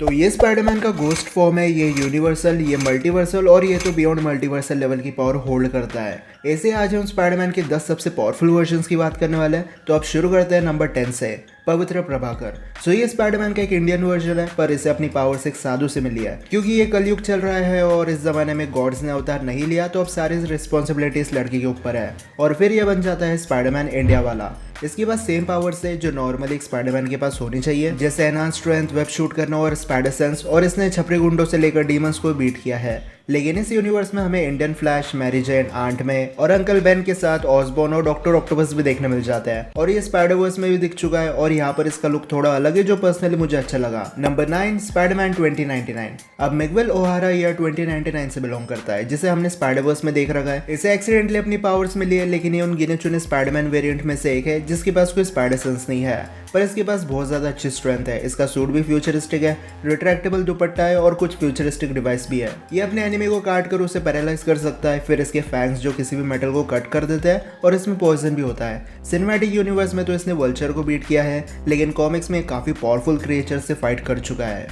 तो ये स्पाइडरमैन का घोस्ट फॉर्म है, ये यूनिवर्सल, ये मल्टीवर्सल और ये तो बियॉन्ड मल्टीवर्सल लेवल की पावर होल्ड करता है। ऐसे आज हम स्पाइडरमैन के 10 सबसे पावरफुल वर्जन्स की बात करने वाले हैं। तो अब शुरू करते हैं नंबर 10 से, पवित्र प्रभाकर। सो ये स्पाइडरमैन का एक इंडियन वर्जन है, पर इसे अपनी पावर्स एक साधु से मिली है। क्योंकि ये कलयुग चल रहा है और इस जमाने में गॉड्स ने अवतार नहीं लिया, तो अब सारी रिस्पॉन्सिबिलिटी इस लड़के के ऊपर है और फिर ये बन जाता है स्पाइडरमैन इंडिया वाला। इसके पास सेम पावर्स है जो नॉर्मली एक स्पाइडरमैन के पास होनी चाहिए, जैसे एनहांस स्ट्रेंथ, वेब शूट करना और स्पाइडर सेंस, और इसने छपरी गुंडों से लेकर डीमंस को बीट किया है। लेकिन इस यूनिवर्स में हमें Indian Flash, Mary Jane, aunt May और अंकल बेन के साथ ऑसबॉर्न और डॉक्टर ऑक्टोपस भी देखने मिल जाते हैं और ये स्पाइडरवर्स में भी दिख चुका है और यहाँ पर इसका लुक थोड़ा अलग है जो पर्सनली मुझे अच्छा लगा। Number 9, Spiderman 2099। अब मिगुएल ओहारा ईयर 2099 से बिलोंग करता है, जिसे हमने स्पाइडरवर्स में देख रखा है। इसे एक्सीडेंटली अपनी पावर्स मिली है, लेकिन ये उन गिने चुने स्पाइडरमैन वेरिएंट में से एक है जिसके पास कोई स्पाइडर सेंस नहीं है, पर इसके पास बहुत ज्यादा अच्छी स्ट्रेंथ है। इसका सूट भी फ्यूचरिस्टिक है, रिट्रैक्टेबल दुपट्टा है और कुछ फ्यूचरिस्टिक डिवाइस भी है। ये अपने एनिमी को काट कर उसे पैरालाइज कर सकता है। फिर इसके फैंग्स जो किसी भी मेटल को कट कर देते हैं और इसमें पॉइजन भी होता है। सिनेमैटिक यूनिवर्स में तो इसने वल्चर को बीट किया है, लेकिन कॉमिक्स में काफी पावरफुल क्रिएचर से फाइट कर चुका है।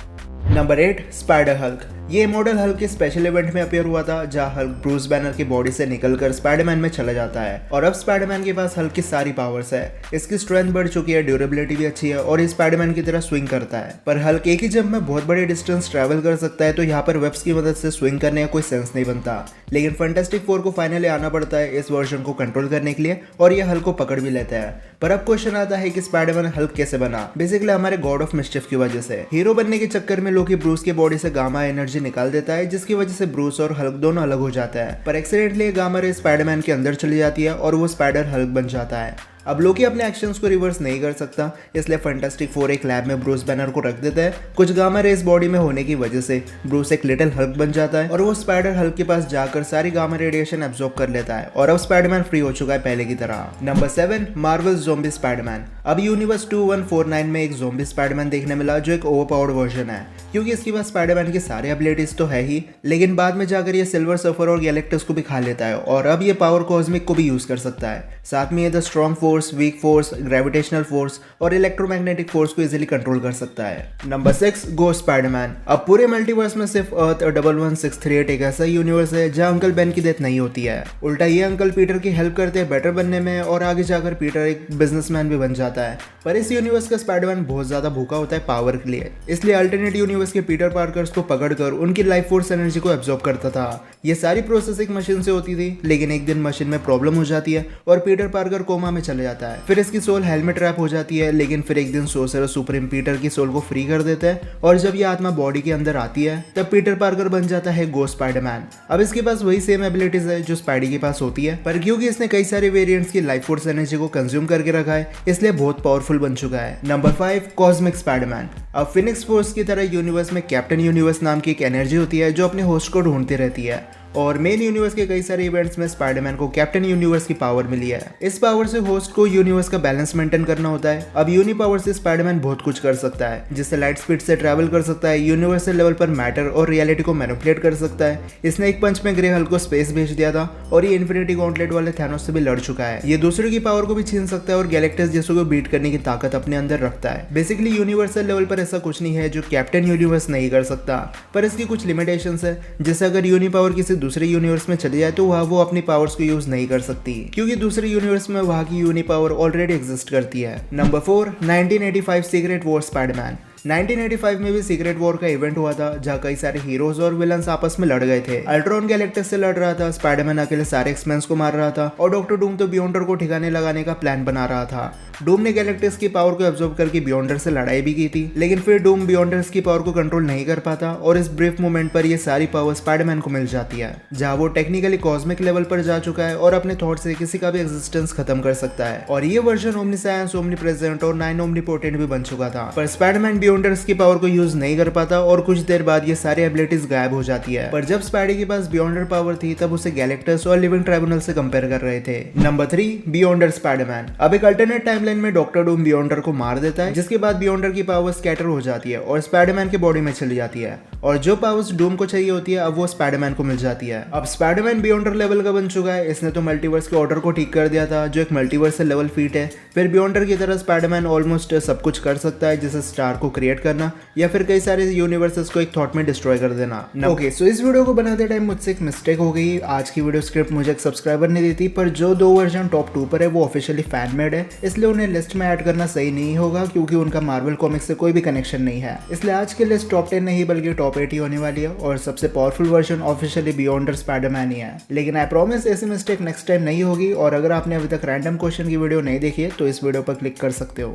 Number 8, spider Hulk. ये मॉडल हल्क के स्पेशल इवेंट में अपीयर हुआ था, जहां हल्क ब्रूस बैनर की बॉडी से निकलकर स्पाइडरमैन में चला जाता है और अब स्पाइडरमैन के पास हल्क की सारी पावर्स है। इसकी स्ट्रेंथ बढ़ चुकी है, ड्यूरेबिलिटी भी अच्छी है और ये स्पाइडरमैन की तरह स्विंग करता है। पर हल्क एक ही जंप में बहुत बड़े डिस्टेंस ट्रैवल कर सकता है, तो यहाँ पर वेब्स की मदद से स्विंग करने का कोई सेंस नहीं बनता। लेकिन फैंटास्टिक फोर को फाइनली आना पड़ता है इस वर्जन को कंट्रोल करने के लिए और ये हल्क को पकड़ भी लेता है। पर अब क्वेश्चन आता है कि स्पाइडरमैन हल्क कैसे बना? बेसिकली हमारे गॉड ऑफ मिस्चिफ की वजह से। हीरो बनने के चक्कर में लोकी ब्रूस की बॉडी से गामा एनर्जी निकाल देता है, जिसकी वजह से ब्रूस और हल्क दोनों अलग हो जाता है। पर एक्सीडेंटली गामा रे स्पाइडरमैन के अंदर चली जाती है और वो स्पाइडर हल्क बन जाता है। अब लोकी अपने एक्शंस को रिवर्स नहीं कर सकता, इसलिए फैंटास्टिक फोर एक लैब में ब्रूस बैनर को रख देता है। कुछ गामा रेस बॉडी में होने की वजह से ब्रूस एक लिटिल हल्क बन जाता है और वो स्पाइडर हल्क के पास जाकर सारी गामा रेडिएशन एब्जॉर्ब कर लेता है और अब स्पाइडरमैन फ्री हो चुका है पहले की तरह। Number 7, Marvels zombie Spiderman. अब यूनिवर्स 2149 में एक ज़ॉम्बी स्पाइडरमैन देखने मिला जो एक ओवरपावर्ड वर्जन है, क्योंकि इसके पास स्पाइडरमैन की सारी एबिलिटीज तो है ही, लेकिन बाद में जाकर ये सिल्वर सर्फर और गैलेक्टस को भी खा लेता है और अब ये पावर कॉस्मिक को भी यूज कर सकता है। साथ में ये the strong force, weak force, gravitational force और इलेक्ट्रोमैग्नेटिक फोर्स को इजीली कंट्रोल कर सकता है। Number 6, ghost Spiderman. अब पूरे मल्टीवर्स में सिर्फ अर्थ 11638 एक ऐसा यूनिवर्स है जहां अंकल बेन की डेथ नहीं होती है। उल्टा ये अंकल पीटर की हेल्प करते हैं बेटर बनने में और आगे जाकर पीटर एक बिजनेसमैन भी बन जाता है। पर इस यूनिवर्स का स्पाइडरमैन बहुत ज्यादा भूखा होता है पावर के लिए, इसलिए अल्टरनेट यूनिवर्स के पीटर पार्कर्स को पकड़कर उनकी लाइफ फोर्स एनर्जी को एब्जॉर्ब करता था। ये सारी प्रोसेस एक मशीन से होती थी, लेकिन एक दिन मशीन में प्रॉब्लम हो जाती है और पीटर पार्कर कोमा में चले जाता है। फिर इसकी सोल हेलमेट रैप हो जाती है, लेकिन फिर एक दिन सोर्सरर सुप्रीम पीटर की सोल को फ्री कर देता है और जब ये आत्मा बॉडी के अंदर आती है तब पीटर पार्कर बन जाता है गोस्ट स्पाइडरमैन। अब इसके पास वही सेम एबिलिटीज है जो स्पाइडी के पास होती है, पर क्योंकि इसने कई सारे वेरिएंट्स की लाइफ फोर्स एनर्जी को कंज्यूम करके रखा है, इसलिए बहुत पावरफुल बन चुका है। Number 5, cosmic Spiderman. अब फिनिक्स फोर्स की तरह यूनिवर्स में कैप्टन यूनिवर्स नाम की एक एनर्जी होती है जो अपने होस्ट को ढूंढती रहती है और मेन यूनिवर्स के कई सारे इवेंट्स में स्पाइडरमैन को कैप्टन यूनिवर्स की पावर मिली है। इस पावर से होस्ट को यूनिवर्स का बैलेंस मेंटेन करना होता है। अब यूनि पावर से स्पाइडरमैन बहुत कुछ कर सकता है, जिससे लाइट स्पीड से ट्रैवल कर सकता है, यूनिवर्सल लेवल पर मैटर और रियलिटी को मैनिपुलेट कर सकता है। इसने एक पंच में ग्रे हल्क को स्पेस भेज दिया था और ये इन्फिनिटी गॉन्टलेट वाले थैनोस से भी लड़ चुका है। ये दूसरे की पावर को भी छीन सकता है और गैलेक्टस जैसों को बीट करने की ताकत अपने अंदर रखता है। बेसिकली यूनिवर्सल लेवल पर ऐसा कुछ नहीं है जो कैप्टन यूनिवर्स नहीं कर सकता, पर इसकी कुछ लिमिटेशंस है, जैसे अगर यूनि पावर किसी दूसरे यूनिवर्स में चली जाए तो वह वो अपनी पावर्स को यूज नहीं कर सकती, क्योंकि दूसरे यूनिवर्स में वहां की यूनि पावर ऑलरेडी एग्जिस्ट करती है। Number 4, 1985 secret war Spiderman. 1985 में भी सीक्रेट वॉर का इवेंट हुआ था, जहाँ कई सारे हीरोज और विलन्स आपस में लड़ गए थे। अल्ट्रॉन गैलेक्टस से लड़ रहा था, स्पाइडरमैन अकेले सारे एक्समेंस को मार रहा था और डॉक्टर डूम तो बियॉन्डर को ठिकाने लगाने का प्लान बना रहा था। डूम ने गैलेक्टस की पावर को एब्जॉर्ब करके बियॉन्डर से लड़ाई भी की थी, लेकिन फिर डूम बियॉन्डर्स की पावर को कंट्रोल नहीं कर पाता और इस ब्रीफ मोमेंट पर ये सारी पावर स्पाइडरमैन को मिल जाती है, जहाँ वो टेक्निकली कॉस्मिक लेवल पर जा चुका है और अपने थॉट से किसी का भी एग्जिस्टेंस खत्म कर सकता है। और ये वर्जन ओमनीसायंस, ओमनीप्रेजेंट और 9 ओमनीपोटेंट भी बन चुका था, पर स्पाइडरमैन बियॉन्डर्स की पावर को यूज नहीं कर पाता और कुछ देर बाद ये सारी एबिलिटीज गायब हो जाती है। पर जब स्पाइडी के पास बियॉन्डर पावर थी तब उसे गैलेक्टस और लिविंग ट्राइब्यूनल से कंपेयर कर रहे थे। Number 3, बियॉन्डर Spiderman. अब एक अल्टरनेट टाइमलाइन में डॉक्टर डूम बियॉन्डर को मार देता है, जिसके बाद बियॉन्डर की पावर स्कैटर हो जाती है और स्पाइडरमैन की बॉडी में चली जाती है और जो पावर्स डूम को चाहिए होती है अब वो स्पाइडरमैन को मिल जाती है। अब स्पाइडरमैन बियॉन्डर लेवल का बन चुका है। इसने तो मल्टीवर्स के ऑर्डर को ठीक कर दिया था, जो एक मल्टीवर्सल लेवल फीट है। फिर बियॉन्डर की तरह स्पाइडरमैन ऑलमोस्ट सब कुछ कर सकता है, जैसे स्टार को क्रिएट करना या फिर कई सारे यूनिवर्सेस को एक थॉट में डिस्ट्रॉय कर देना। ओके, सो इस वीडियो को बनाते टाइम मुझसे एक मिस्टेक हो गई। आज की वीडियो स्क्रिप्ट मुझे एक सब्सक्राइबर ने दी थी, पर जो 2 वर्जन टॉप 2 पर है वो ऑफिशियली फैन मेड है, इसलिए उन्हें लिस्ट में ऐड करना सही नहीं होगा क्योंकि उनका मार्वल कॉमिक्स से कोई भी कनेक्शन नहीं है। इसलिए आज की लिस्ट टॉप 10 नहीं बल्कि टॉप 8 ही होने वाली है और सबसे powerful version officially Beyonder Spiderman ही है। लेकिन आई प्रॉमिस ऐसी मिस्टेक नेक्स्ट टाइम नहीं होगी। और अगर आपने अभी तक रैंडम क्वेश्चन की वीडियो नहीं देखी है तो इस वीडियो पर क्लिक कर सकते हो।